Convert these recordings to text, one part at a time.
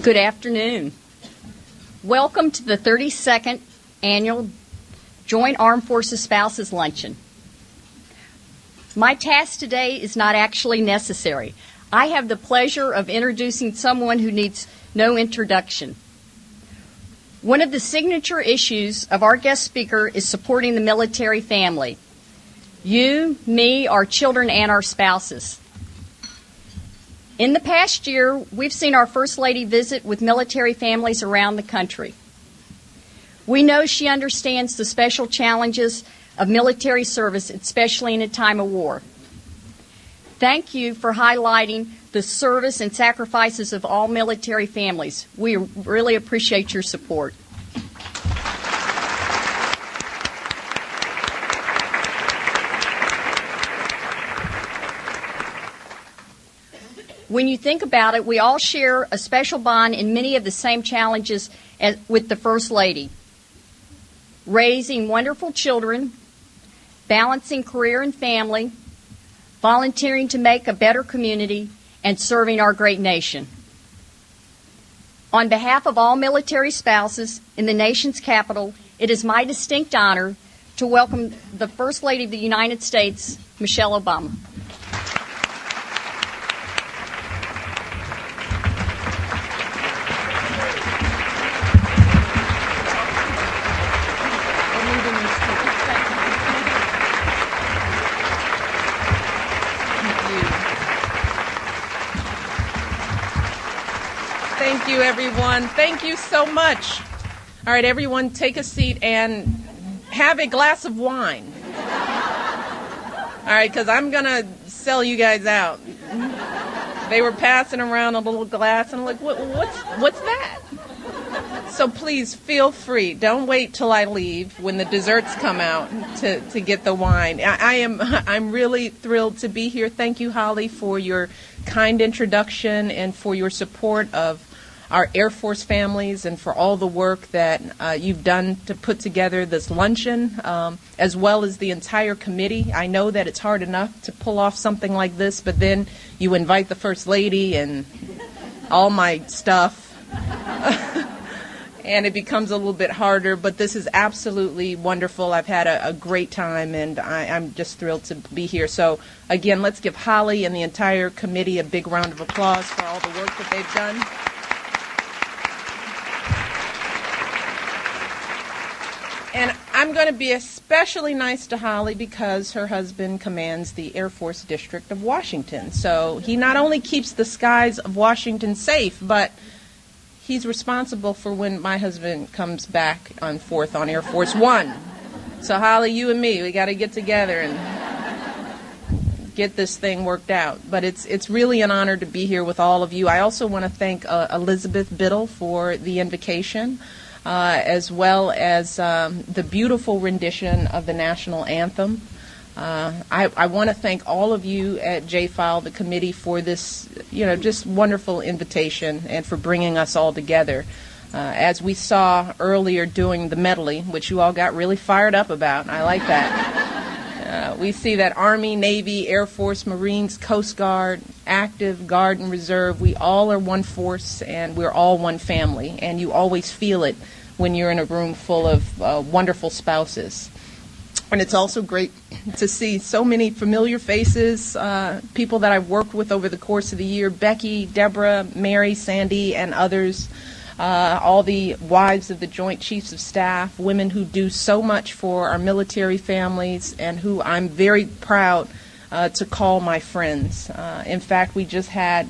Good afternoon. Welcome to the 32nd Annual Joint Armed Forces Spouses Luncheon. My task today is not actually necessary. I have the pleasure of introducing someone who needs no introduction. One of the signature issues of our guest speaker is supporting the military family. You, me, our children, and our spouses. In the past year, we've seen our First Lady visit with military families around the country. We know she understands the special challenges of military service, especially in a time of war. Thank you for highlighting the service and sacrifices of all military families. We really appreciate your support. When you think about it, we all share a special bond in many of the same challenges with the First Lady. Raising wonderful children, balancing career and family, volunteering to make a better community, and serving our great nation. On behalf of all military spouses in the nation's capital, it is my distinct honor to welcome the First Lady of the United States, Michelle Obama. Thank you, everyone. Thank you so much. All right, everyone, take a seat and have a glass of wine. All right, because I'm going to sell you guys out. They were passing around a little glass, and I'm like, what's that? So please feel free. Don't wait till I leave when the desserts come out to get the wine. I'm really thrilled to be here. Thank you, Holly, for your kind introduction and for your support of our Air Force families and for all the work that you've done to put together this luncheon, as well as the entire committee. I know that it's hard enough to pull off something like this, but then you invite the First Lady and all my stuff. And it becomes a little bit harder, but this is absolutely wonderful. I've had a great time, and I'm just thrilled to be here. So, again, let's give Holly and the entire committee a big round of applause for all the work that they've done. And I'm going to be especially nice to Holly because her husband commands the Air Force District of Washington. So he not only keeps the skies of Washington safe, but he's responsible for when my husband comes back on 4th on Air Force One. So Holly, you and me, we got to get together and get this thing worked out. But it's really an honor to be here with all of you. I also want to thank Elizabeth Biddle for the invocation, as well as the beautiful rendition of the national anthem. I want to thank all of you at JFILE, the committee, for this, just wonderful invitation and for bringing us all together. As we saw earlier doing the medley, which you all got really fired up about, I like that. We see that Army, Navy, Air Force, Marines, Coast Guard, active, Guard, and Reserve, we all are one force and we're all one family. And you always feel it when you're in a room full of wonderful spouses. And it's also great to see so many familiar faces, people that I've worked with over the course of the year, Becky, Deborah, Mary, Sandy, and others, all the wives of the Joint Chiefs of Staff, women who do so much for our military families and who I'm very proud to call my friends. In fact, we just had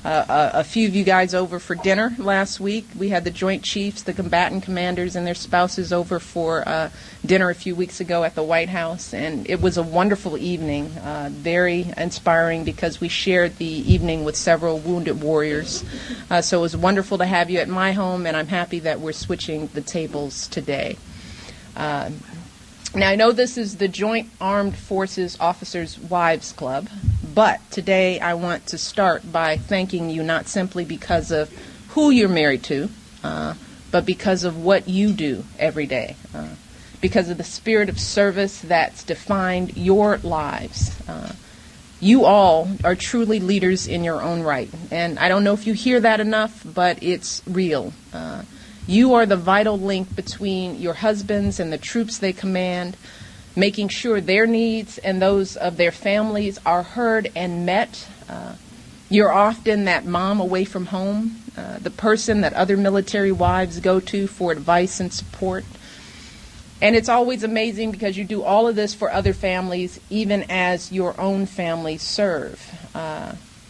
a few of you guys over for dinner last week. We had the Joint Chiefs, the combatant commanders, and their spouses over for dinner a few weeks ago at the White House, and it was a wonderful evening, very inspiring because we shared the evening with several wounded warriors. So it was wonderful to have you at my home, and I'm happy that we're switching the tables today. Now, I know this is the Joint Armed Forces Officers' Wives Club, but today I want to start by thanking you not simply because of who you're married to, but because of what you do every day, because of the spirit of service that's defined your lives. You all are truly leaders in your own right. And I don't know if you hear that enough, but it's real. You are the vital link between your husbands and the troops they command, making sure their needs and those of their families are heard and met. You're often that mom away from home, the person that other military wives go to for advice and support. And it's always amazing because you do all of this for other families, even as your own families serve.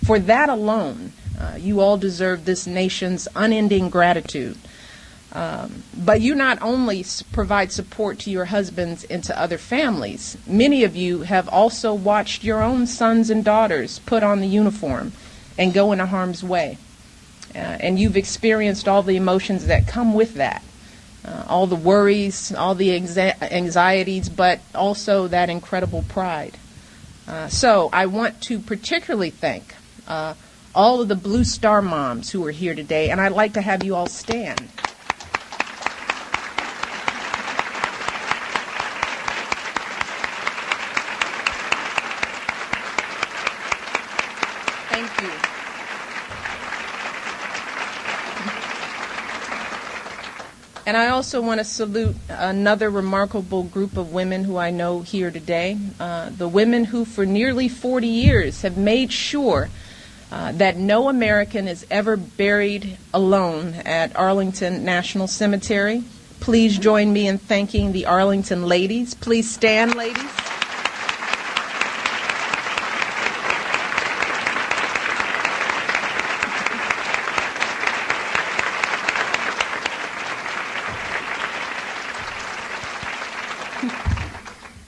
For that alone, you all deserve this nation's unending gratitude. But you not only provide support to your husbands and to other families, many of you have also watched your own sons and daughters put on the uniform and go into harm's way. And you've experienced all the emotions that come with that. All the worries, all the anxieties, but also that incredible pride. So I want to particularly thank all of the Blue Star moms who are here today, and I'd like to have you all stand. Thank you. And I also want to salute another remarkable group of women who I know here today, the women who for nearly 40 years have made sure that no American is ever buried alone at Arlington National Cemetery. Please join me in thanking the Arlington ladies. Please stand, ladies.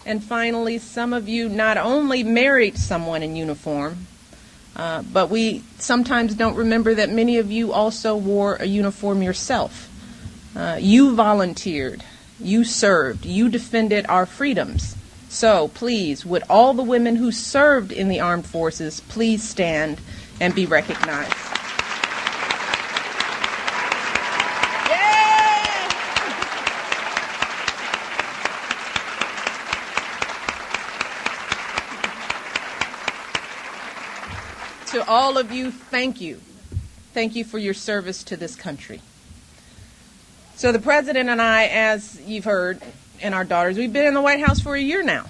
And finally, some of you not only married someone in uniform, but we sometimes don't remember that many of you also wore a uniform yourself. You volunteered, you served, you defended our freedoms. So please, would all the women who served in the armed forces please stand and be recognized. To all of you, thank you. Thank you for your service to this country. So the President and I, as you've heard, and our daughters, we've been in the White House for a year now.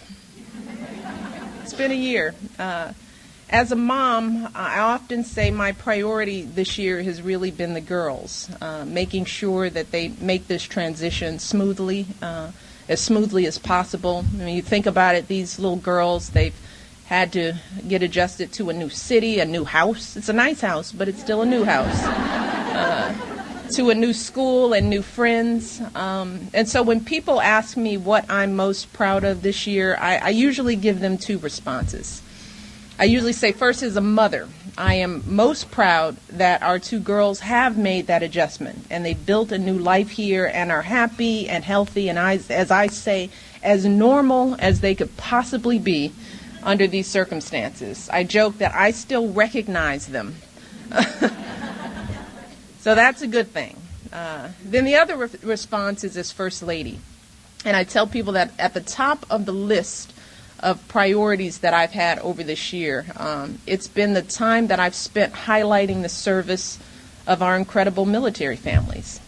It's been a year. As a mom, I often say my priority this year has really been the girls, making sure that they make this transition smoothly, as smoothly as possible. I mean, you think about it, these little girls, they've had to get adjusted to a new city, a new house. It's a nice house, but it's still a new house. To a new school and new friends. And so when people ask me what I'm most proud of this year, I usually give them two responses. I usually say, first, as a mother, I am most proud that our two girls have made that adjustment and they built a new life here and are happy and healthy and, as I say, as normal as they could possibly be under these circumstances. I joke that I still recognize them. So that's a good thing. Then the other response is as First Lady. And I tell people that at the top of the list of priorities that I've had over this year, it's been the time that I've spent highlighting the service of our incredible military families.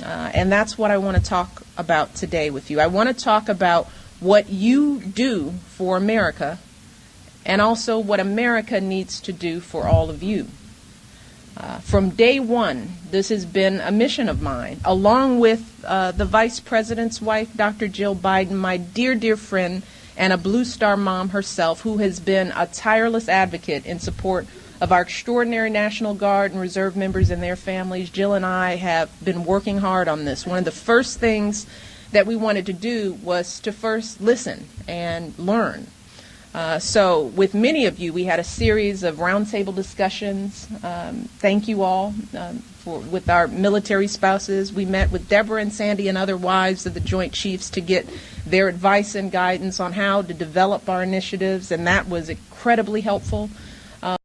And that's what I want to talk about today with you. I want to talk about what you do for America and also what America needs to do for all of you. From day one, this has been a mission of mine, along with the Vice President's wife, Dr. Jill Biden, my dear, dear friend, and a Blue Star mom herself, who has been a tireless advocate in support of our extraordinary National Guard and Reserve members and their families. Jill and I have been working hard on this. One of the first things that we wanted to do was to first listen and learn. So with many of you, we had a series of roundtable discussions. Thank you all with our military spouses. We met with Deborah and Sandy and other wives of the Joint Chiefs to get their advice and guidance on how to develop our initiatives, and that was incredibly helpful.